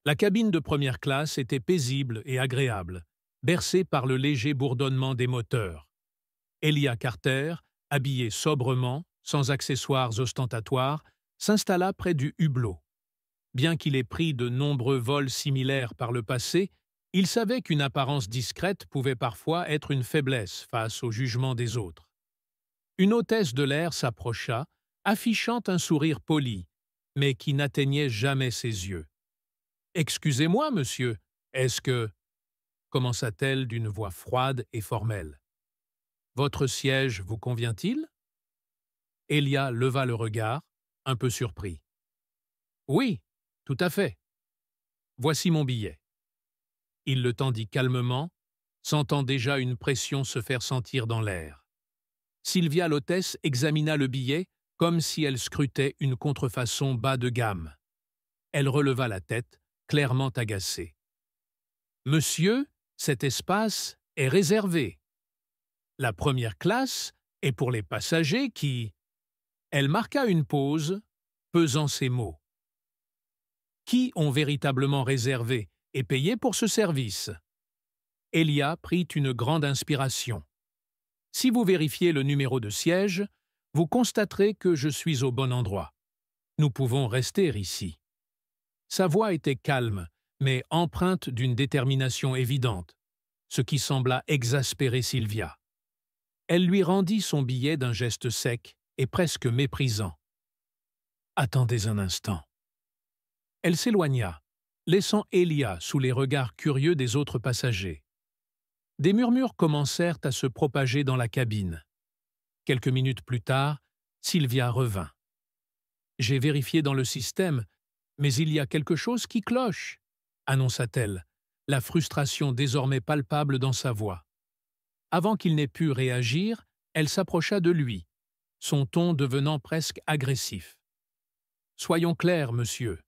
La cabine de première classe était paisible et agréable, bercée par le léger bourdonnement des moteurs. Elia Carter, habillé sobrement, sans accessoires ostentatoires, s'installa près du hublot. Bien qu'il ait pris de nombreux vols similaires par le passé, il savait qu'une apparence discrète pouvait parfois être une faiblesse face au jugement des autres. Une hôtesse de l'air s'approcha, affichant un sourire poli, mais qui n'atteignait jamais ses yeux. « Excusez-moi, monsieur, est-ce que… » commença-t-elle d'une voix froide et formelle. « Votre siège vous convient-il » Elia leva le regard, un peu surpris. « Oui, tout à fait. Voici mon billet. » Il le tendit calmement, sentant déjà une pression se faire sentir dans l'air. Sylvia l'hôtesse examina le billet comme si elle scrutait une contrefaçon bas de gamme. Elle releva la tête, clairement agacée. « Monsieur, cet espace est réservé. La première classe est pour les passagers qui… » Elle marqua une pause, pesant ses mots. « Qui ont véritablement réservé et payé pour ce service ?» Elia prit une grande inspiration. « Si vous vérifiez le numéro de siège, vous constaterez que je suis au bon endroit. Nous pouvons rester ici. » Sa voix était calme, mais empreinte d'une détermination évidente, ce qui sembla exaspérer Sylvia. Elle lui rendit son billet d'un geste sec et presque méprisant. « Attendez un instant. » Elle s'éloigna, laissant Elia sous les regards curieux des autres passagers. Des murmures commencèrent à se propager dans la cabine. Quelques minutes plus tard, Sylvia revint. « J'ai vérifié dans le système, mais il y a quelque chose qui cloche, » annonça-t-elle, la frustration désormais palpable dans sa voix. Avant qu'il n'ait pu réagir, elle s'approcha de lui, son ton devenant presque agressif. « Soyons clairs, monsieur.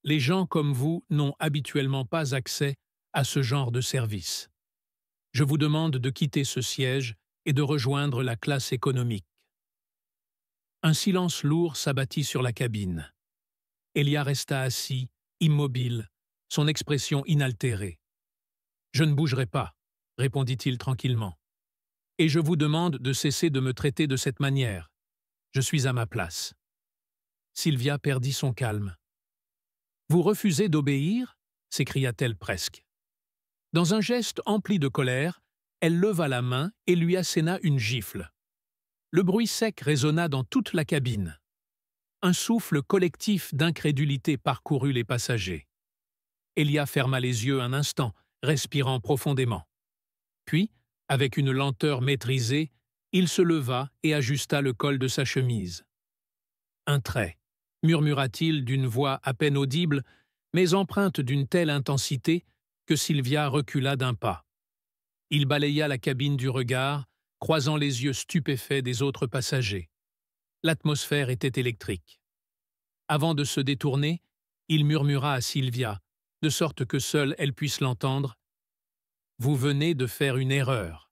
Les gens comme vous n'ont habituellement pas accès à ce genre de service. Je vous demande de quitter ce siège et de rejoindre la classe économique. » Un silence lourd s'abattit sur la cabine. Elia resta assis, immobile, son expression inaltérée. « Je ne bougerai pas, » répondit-il tranquillement. « Et je vous demande de cesser de me traiter de cette manière. Je suis à ma place. » Sylvia perdit son calme. « Vous refusez d'obéir » s'écria-t-elle presque. Dans un geste empli de colère, elle leva la main et lui asséna une gifle. Le bruit sec résonna dans toute la cabine. Un souffle collectif d'incrédulité parcourut les passagers. Elia ferma les yeux un instant, respirant profondément. Puis, avec une lenteur maîtrisée, il se leva et ajusta le col de sa chemise. « Un trait », murmura-t-il d'une voix à peine audible, mais empreinte d'une telle intensité que Sylvia recula d'un pas. Il balaya la cabine du regard, croisant les yeux stupéfaits des autres passagers. L'atmosphère était électrique. Avant de se détourner, il murmura à Sylvia, de sorte que seule elle puisse l'entendre. « Vous venez de faire une erreur. »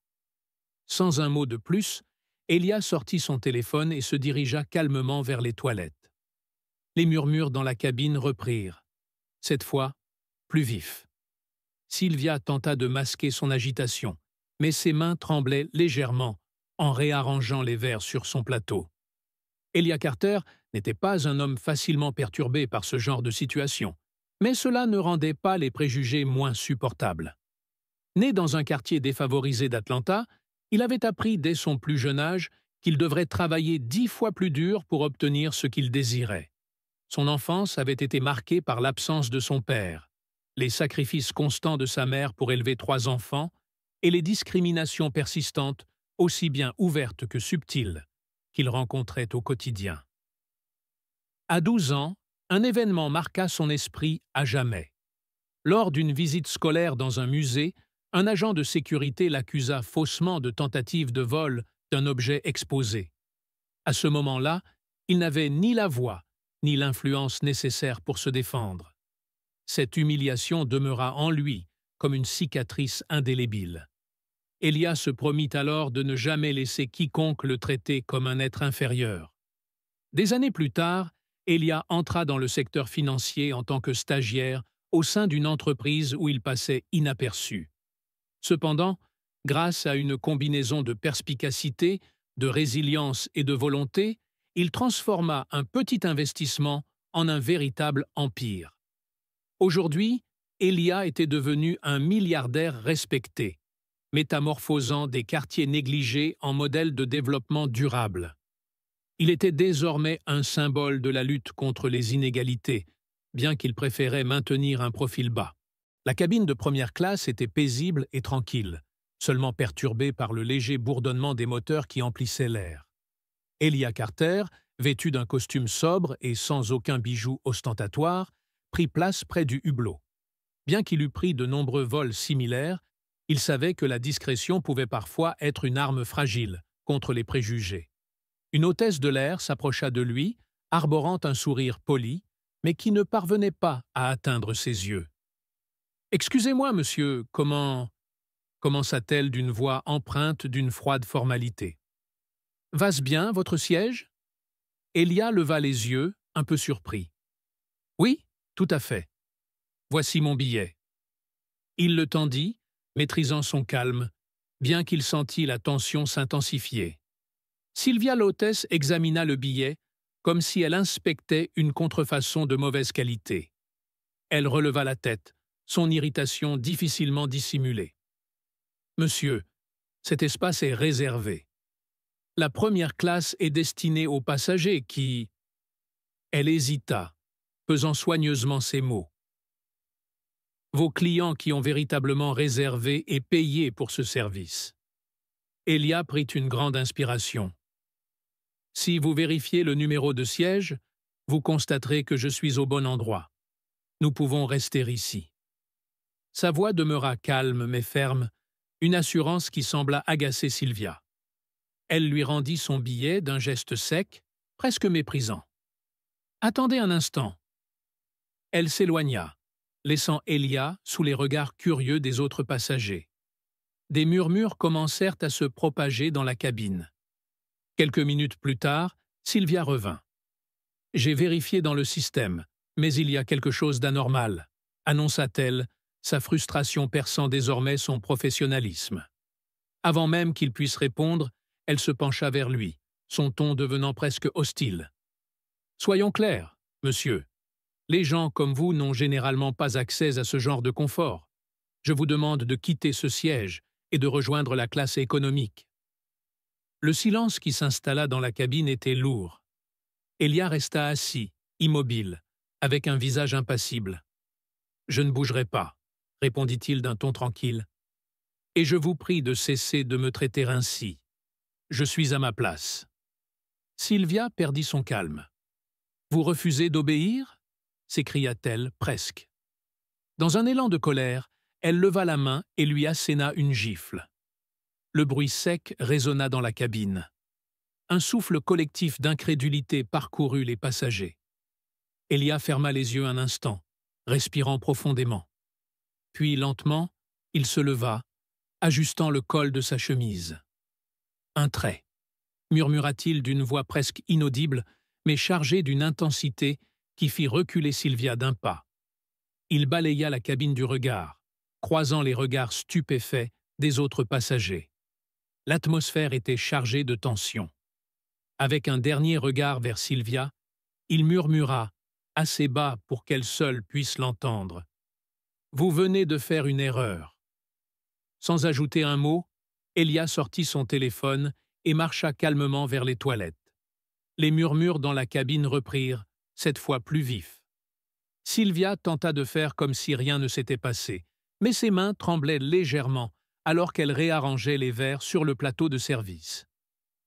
Sans un mot de plus, Elia sortit son téléphone et se dirigea calmement vers les toilettes. Les murmures dans la cabine reprirent. Cette fois, plus vifs. Sylvia tenta de masquer son agitation, mais ses mains tremblaient légèrement en réarrangeant les verres sur son plateau. Elia Carter n'était pas un homme facilement perturbé par ce genre de situation, mais cela ne rendait pas les préjugés moins supportables. Né dans un quartier défavorisé d'Atlanta, il avait appris dès son plus jeune âge qu'il devrait travailler 10 fois plus dur pour obtenir ce qu'il désirait. Son enfance avait été marquée par l'absence de son père, les sacrifices constants de sa mère pour élever 3 enfants et les discriminations persistantes, aussi bien ouvertes que subtiles, qu'il rencontrait au quotidien. À 12 ans, un événement marqua son esprit à jamais. Lors d'une visite scolaire dans un musée, un agent de sécurité l'accusa faussement de tentative de vol d'un objet exposé. À ce moment-là, il n'avait ni la voix, ni l'influence nécessaire pour se défendre. Cette humiliation demeura en lui comme une cicatrice indélébile. Elia se promit alors de ne jamais laisser quiconque le traiter comme un être inférieur. Des années plus tard, Elia entra dans le secteur financier en tant que stagiaire au sein d'une entreprise où il passait inaperçu. Cependant, grâce à une combinaison de perspicacité, de résilience et de volonté, il transforma un petit investissement en un véritable empire. Aujourd'hui, Elia était devenu un milliardaire respecté, métamorphosant des quartiers négligés en modèles de développement durable. Il était désormais un symbole de la lutte contre les inégalités, bien qu'il préférait maintenir un profil bas. La cabine de première classe était paisible et tranquille, seulement perturbée par le léger bourdonnement des moteurs qui emplissaient l'air. Elia Carter, vêtu d'un costume sobre et sans aucun bijou ostentatoire, prit place près du hublot. Bien qu'il eût pris de nombreux vols similaires, il savait que la discrétion pouvait parfois être une arme fragile contre les préjugés. Une hôtesse de l'air s'approcha de lui, arborant un sourire poli, mais qui ne parvenait pas à atteindre ses yeux. « Excusez-moi, monsieur, comment… » commença-t-elle d'une voix empreinte d'une froide formalité. « Va-ce bien, votre siège ?» Elia leva les yeux, un peu surpris. « Oui, tout à fait. Voici mon billet. » Il le tendit, maîtrisant son calme, bien qu'il sentît la tension s'intensifier. Sylvia l'hôtesse examina le billet comme si elle inspectait une contrefaçon de mauvaise qualité. Elle releva la tête, son irritation difficilement dissimulée. « Monsieur, cet espace est réservé. La première classe est destinée aux passagers qui… » Elle hésita, pesant soigneusement ses mots. « Vos clients qui ont véritablement réservé et payé pour ce service. » Elia prit une grande inspiration. « Si vous vérifiez le numéro de siège, vous constaterez que je suis au bon endroit. Nous pouvons rester ici. » Sa voix demeura calme mais ferme, une assurance qui sembla agacer Sylvia. Elle lui rendit son billet d'un geste sec, presque méprisant. « Attendez un instant. » Elle s'éloigna, laissant Elia sous les regards curieux des autres passagers. Des murmures commencèrent à se propager dans la cabine. Quelques minutes plus tard, Sylvia revint. « J'ai vérifié dans le système, mais il y a quelque chose d'anormal, » annonça-t-elle, sa frustration perçant désormais son professionnalisme. Avant même qu'il puisse répondre, elle se pencha vers lui, son ton devenant presque hostile. « Soyons clairs, monsieur. Les gens comme vous n'ont généralement pas accès à ce genre de confort. Je vous demande de quitter ce siège et de rejoindre la classe économique. » Le silence qui s'installa dans la cabine était lourd. Elia resta assis, immobile, avec un visage impassible. « Je ne bougerai pas, » répondit-il d'un ton tranquille. « Et je vous prie de cesser de me traiter ainsi. Je suis à ma place. » Sylvia perdit son calme. « Vous refusez d'obéir » s'écria-t-elle presque. Dans un élan de colère, elle leva la main et lui asséna une gifle. Le bruit sec résonna dans la cabine. Un souffle collectif d'incrédulité parcourut les passagers. Elia ferma les yeux un instant, respirant profondément. Puis, lentement, il se leva, ajustant le col de sa chemise. « Un trait », murmura-t-il d'une voix presque inaudible, mais chargée d'une intensité qui fit reculer Sylvia d'un pas. Il balaya la cabine du regard, croisant les regards stupéfaits des autres passagers. L'atmosphère était chargée de tension. Avec un dernier regard vers Sylvia, il murmura, assez bas pour qu'elle seule puisse l'entendre. « Vous venez de faire une erreur. » Sans ajouter un mot, Elia sortit son téléphone et marcha calmement vers les toilettes. Les murmures dans la cabine reprirent, cette fois plus vifs. Sylvia tenta de faire comme si rien ne s'était passé, mais ses mains tremblaient légèrement alors qu'elle réarrangeait les verres sur le plateau de service.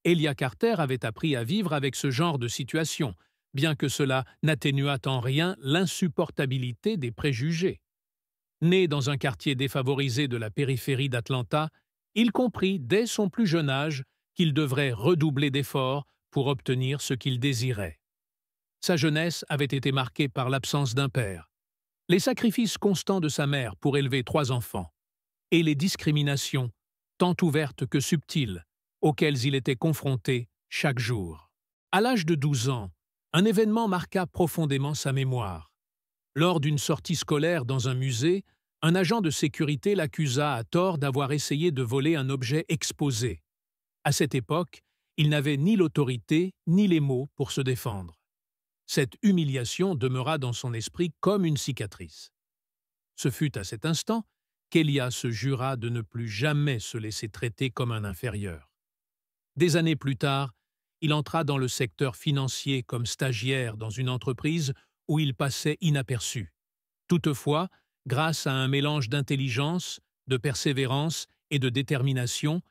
Elia Carter avait appris à vivre avec ce genre de situation, bien que cela n'atténuât en rien l'insupportabilité des préjugés. Né dans un quartier défavorisé de la périphérie d'Atlanta, il comprit dès son plus jeune âge qu'il devrait redoubler d'efforts pour obtenir ce qu'il désirait. Sa jeunesse avait été marquée par l'absence d'un père, les sacrifices constants de sa mère pour élever 3 enfants, et les discriminations, tant ouvertes que subtiles, auxquelles il était confronté chaque jour. À l'âge de 12 ans, un événement marqua profondément sa mémoire. Lors d'une sortie scolaire dans un musée, un agent de sécurité l'accusa à tort d'avoir essayé de voler un objet exposé. À cette époque, il n'avait ni l'autorité ni les mots pour se défendre. Cette humiliation demeura dans son esprit comme une cicatrice. Ce fut à cet instant qu'Elia se jura de ne plus jamais se laisser traiter comme un inférieur. Des années plus tard, il entra dans le secteur financier comme stagiaire dans une entreprise où il passait inaperçu. Toutefois, grâce à un mélange d'intelligence, de persévérance et de détermination,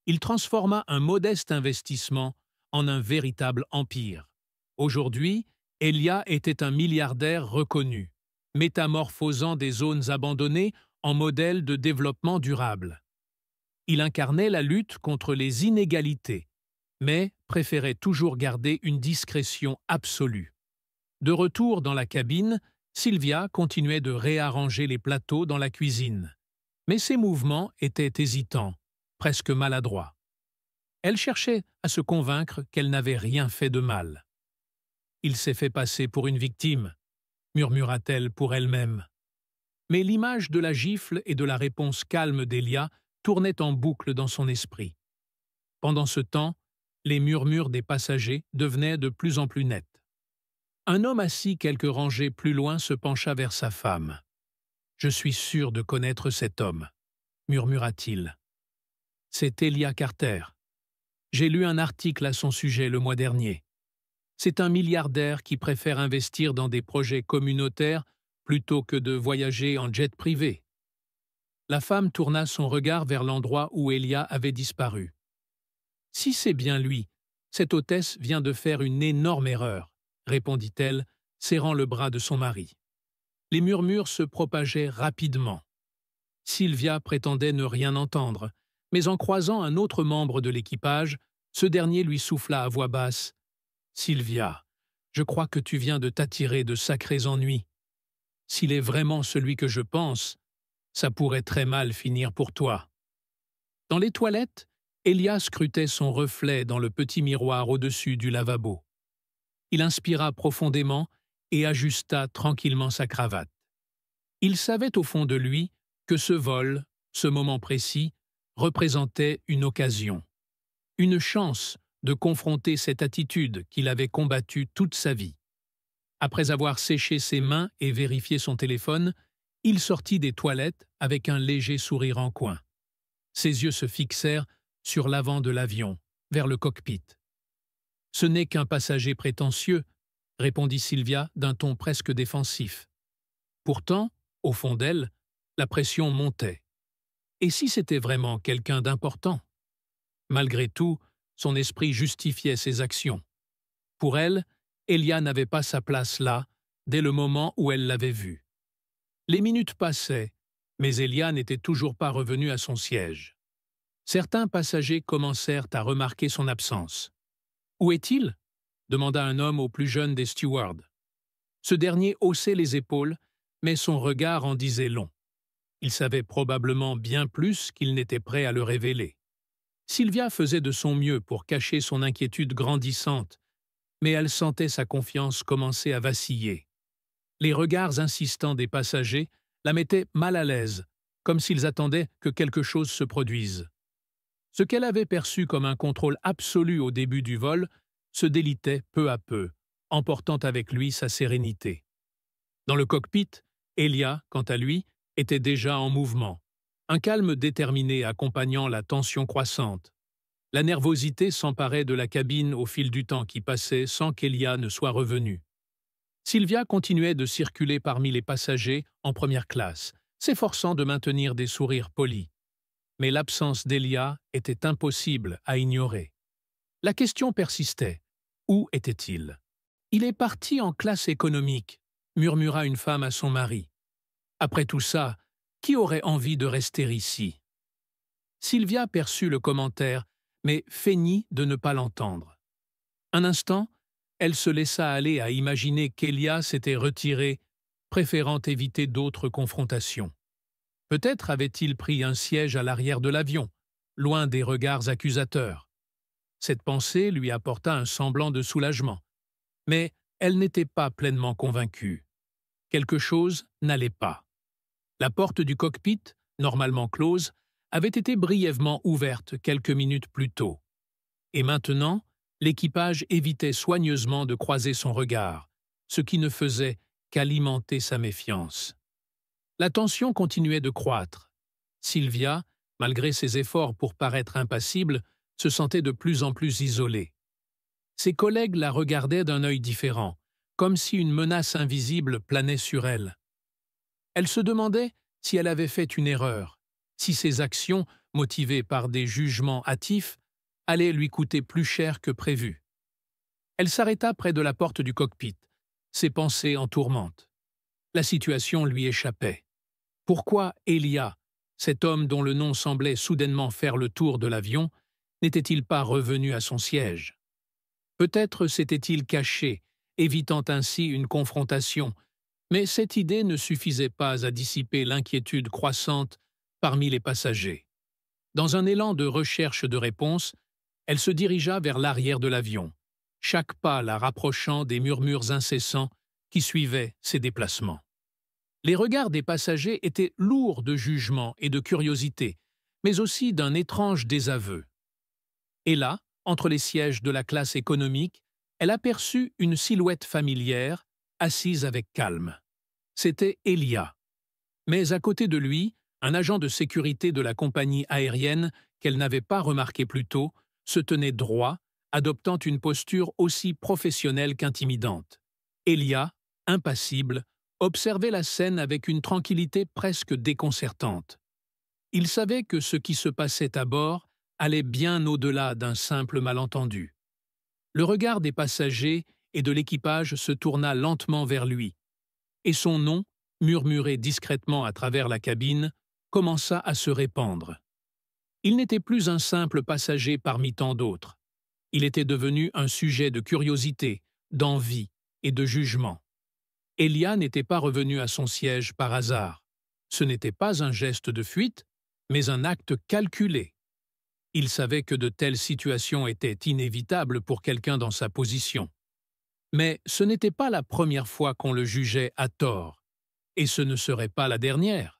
il transforma un modeste investissement en un véritable empire. Aujourd'hui, Elia était un milliardaire reconnu, métamorphosant des zones abandonnées en modèle de développement durable. Il incarnait la lutte contre les inégalités, mais préférait toujours garder une discrétion absolue. De retour dans la cabine, Sylvia continuait de réarranger les plateaux dans la cuisine. Mais ses mouvements étaient hésitants, presque maladroits. Elle cherchait à se convaincre qu'elle n'avait rien fait de mal. « Il s'est fait passer pour une victime », murmura-t-elle pour elle-même. Mais l'image de la gifle et de la réponse calme d'Elia tournait en boucle dans son esprit. Pendant ce temps, les murmures des passagers devenaient de plus en plus nets. Un homme assis quelques rangées plus loin se pencha vers sa femme. « Je suis sûr de connaître cet homme », murmura-t-il. « C'est Elia Carter. J'ai lu un article à son sujet le mois dernier. C'est un milliardaire qui préfère investir dans des projets communautaires plutôt que de voyager en jet privé. » La femme tourna son regard vers l'endroit où Elia avait disparu. « Si c'est bien lui, cette hôtesse vient de faire une énorme erreur, » répondit-elle, serrant le bras de son mari. Les murmures se propageaient rapidement. Sylvia prétendait ne rien entendre, mais en croisant un autre membre de l'équipage, ce dernier lui souffla à voix basse « Sylvia, je crois que tu viens de t'attirer de sacrés ennuis. S'il est vraiment celui que je pense, ça pourrait très mal finir pour toi. » Dans les toilettes, Elia scrutait son reflet dans le petit miroir au-dessus du lavabo. Il inspira profondément et ajusta tranquillement sa cravate. Il savait au fond de lui que ce vol, ce moment précis, représentait une occasion, une chance de confronter cette attitude qu'il avait combattue toute sa vie. Après avoir séché ses mains et vérifié son téléphone, il sortit des toilettes avec un léger sourire en coin. Ses yeux se fixèrent sur l'avant de l'avion, vers le cockpit. « Ce n'est qu'un passager prétentieux », répondit Sylvia d'un ton presque défensif. Pourtant, au fond d'elle, la pression montait. Et si c'était vraiment quelqu'un d'important? Malgré tout, son esprit justifiait ses actions. Pour elle, Elia n'avait pas sa place là, dès le moment où elle l'avait vu. Les minutes passaient, mais Elia n'était toujours pas revenu à son siège. Certains passagers commencèrent à remarquer son absence. « Où est-il » demanda un homme au plus jeune des stewards. Ce dernier haussait les épaules, mais son regard en disait long. Il savait probablement bien plus qu'il n'était prêt à le révéler. Sylvia faisait de son mieux pour cacher son inquiétude grandissante, mais elle sentait sa confiance commencer à vaciller. Les regards insistants des passagers la mettaient mal à l'aise, comme s'ils attendaient que quelque chose se produise. Ce qu'elle avait perçu comme un contrôle absolu au début du vol se délitait peu à peu, emportant avec lui sa sérénité. Dans le cockpit, Elia, quant à lui, était déjà en mouvement, un calme déterminé accompagnant la tension croissante. La nervosité s'emparait de la cabine au fil du temps qui passait sans qu'Elia ne soit revenu. Sylvia continuait de circuler parmi les passagers en première classe, s'efforçant de maintenir des sourires polis. Mais l'absence d'Elia était impossible à ignorer. La question persistait. Où était-il? « Il est parti en classe économique », murmura une femme à son mari. « Après tout ça, qui aurait envie de rester ici ?» Sylvia perçut le commentaire, mais feignit de ne pas l'entendre. Un instant, elle se laissa aller à imaginer qu'Elia s'était retiré, préférant éviter d'autres confrontations. Peut-être avait-il pris un siège à l'arrière de l'avion, loin des regards accusateurs. Cette pensée lui apporta un semblant de soulagement, mais elle n'était pas pleinement convaincue. Quelque chose n'allait pas. La porte du cockpit, normalement close, avait été brièvement ouverte quelques minutes plus tôt. Et maintenant, l'équipage évitait soigneusement de croiser son regard, ce qui ne faisait qu'alimenter sa méfiance. La tension continuait de croître. Sylvia, malgré ses efforts pour paraître impassible, se sentait de plus en plus isolée. Ses collègues la regardaient d'un œil différent, comme si une menace invisible planait sur elle. Elle se demandait si elle avait fait une erreur, si ses actions, motivées par des jugements hâtifs, allaient lui coûter plus cher que prévu. Elle s'arrêta près de la porte du cockpit, ses pensées en tourmente. La situation lui échappait. Pourquoi Elia, cet homme dont le nom semblait soudainement faire le tour de l'avion, n'était-il pas revenu à son siège? Peut-être s'était-il caché, évitant ainsi une confrontation, mais cette idée ne suffisait pas à dissiper l'inquiétude croissante parmi les passagers. Dans un élan de recherche de réponse, elle se dirigea vers l'arrière de l'avion, chaque pas la rapprochant des murmures incessants qui suivaient ses déplacements. Les regards des passagers étaient lourds de jugement et de curiosité, mais aussi d'un étrange désaveu. Et là, entre les sièges de la classe économique, elle aperçut une silhouette familière, assise avec calme. C'était Elia. Mais à côté de lui, un agent de sécurité de la compagnie aérienne qu'elle n'avait pas remarqué plus tôt se tenait droit, adoptant une posture aussi professionnelle qu'intimidante. Elia, impassible, observait la scène avec une tranquillité presque déconcertante. Il savait que ce qui se passait à bord allait bien au-delà d'un simple malentendu. Le regard des passagers et de l'équipage se tourna lentement vers lui, et son nom, murmuré discrètement à travers la cabine, commença à se répandre. Il n'était plus un simple passager parmi tant d'autres. Il était devenu un sujet de curiosité, d'envie et de jugement. Elia n'était pas revenu à son siège par hasard. Ce n'était pas un geste de fuite, mais un acte calculé. Il savait que de telles situations étaient inévitables pour quelqu'un dans sa position. Mais ce n'était pas la première fois qu'on le jugeait à tort, et ce ne serait pas la dernière.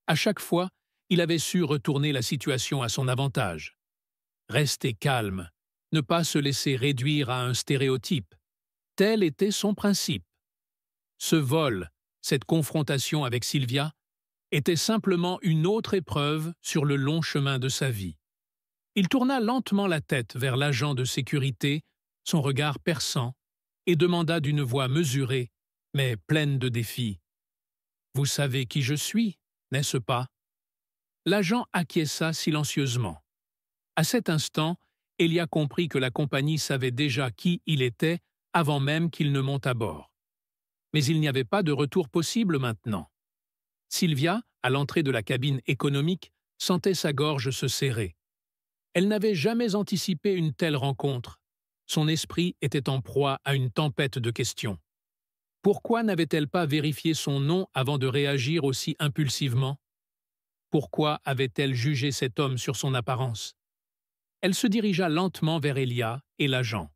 À chaque fois, il avait su retourner la situation à son avantage. Rester calme, ne pas se laisser réduire à un stéréotype, tel était son principe. Ce vol, cette confrontation avec Sylvia, était simplement une autre épreuve sur le long chemin de sa vie. Il tourna lentement la tête vers l'agent de sécurité, son regard perçant, et demanda d'une voix mesurée, mais pleine de défi. « Vous savez qui je suis, n'est-ce pas ?» L'agent acquiesça silencieusement. À cet instant, Elia comprit que la compagnie savait déjà qui il était avant même qu'il ne monte à bord. Mais il n'y avait pas de retour possible maintenant. Sylvia, à l'entrée de la cabine économique, sentait sa gorge se serrer. Elle n'avait jamais anticipé une telle rencontre. Son esprit était en proie à une tempête de questions. Pourquoi n'avait-elle pas vérifié son nom avant de réagir aussi impulsivement? Pourquoi avait-elle jugé cet homme sur son apparence? Elle se dirigea lentement vers Elia et l'agent.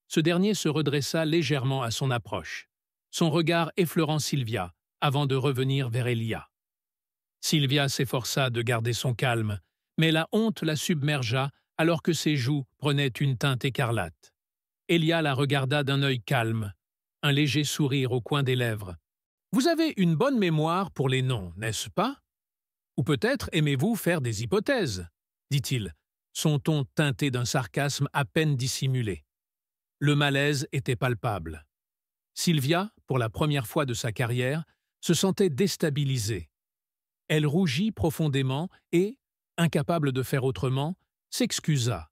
Ce dernier se redressa légèrement à son approche, son regard effleurant Sylvia, avant de revenir vers Elia. Sylvia s'efforça de garder son calme, mais la honte la submergea alors que ses joues prenaient une teinte écarlate. Elia la regarda d'un œil calme, un léger sourire au coin des lèvres. « Vous avez une bonne mémoire pour les noms, n'est-ce pas? Ou peut-être aimez-vous faire des hypothèses ?» dit-il, son ton teinté d'un sarcasme à peine dissimulé. Le malaise était palpable. Sylvia, pour la première fois de sa carrière, se sentait déstabilisée. Elle rougit profondément et, incapable de faire autrement, s'excusa,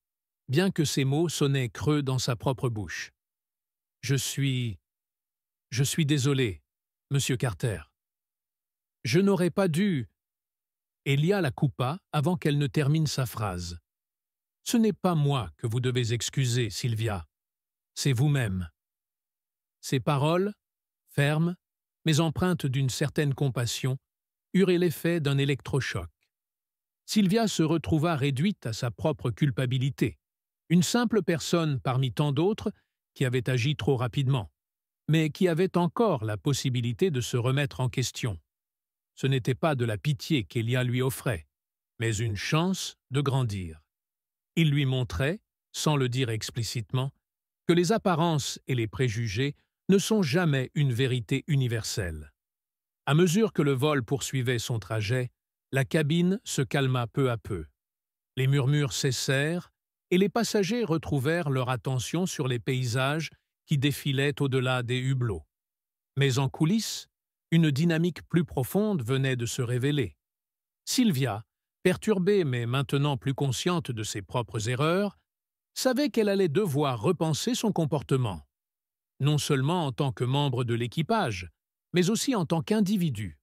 bien que ses mots sonnaient creux dans sa propre bouche. « Je suis désolé, Monsieur Carter. Je n'aurais pas dû… » Elia la coupa avant qu'elle ne termine sa phrase. « Ce n'est pas moi que vous devez excuser, Sylvia. C'est vous-même. » Ces paroles, fermes, mais empreintes d'une certaine compassion, eurent l'effet d'un électrochoc. Sylvia se retrouva réduite à sa propre culpabilité, une simple personne parmi tant d'autres qui avait agi trop rapidement. mais qui avait encore la possibilité de se remettre en question. Ce n'était pas de la pitié qu'Elia lui offrait, mais une chance de grandir. Il lui montrait, sans le dire explicitement, que les apparences et les préjugés ne sont jamais une vérité universelle. À mesure que le vol poursuivait son trajet, la cabine se calma peu à peu. Les murmures cessèrent et les passagers retrouvèrent leur attention sur les paysages qui défilaient au-delà des hublots. Mais en coulisses, une dynamique plus profonde venait de se révéler. Sylvia, perturbée mais maintenant plus consciente de ses propres erreurs, savait qu'elle allait devoir repenser son comportement, non seulement en tant que membre de l'équipage, mais aussi en tant qu'individu.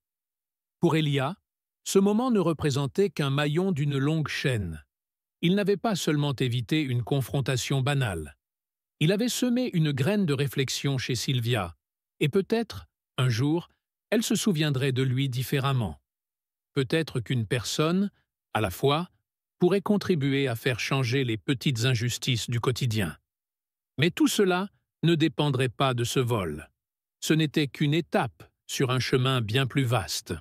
Pour Elia, ce moment ne représentait qu'un maillon d'une longue chaîne. Il n'avait pas seulement évité une confrontation banale. Il avait semé une graine de réflexion chez Sylvia, et peut-être, un jour, elle se souviendrait de lui différemment. Peut-être qu'une personne, à la fois, pourrait contribuer à faire changer les petites injustices du quotidien. Mais tout cela ne dépendrait pas de ce vol. Ce n'était qu'une étape sur un chemin bien plus vaste.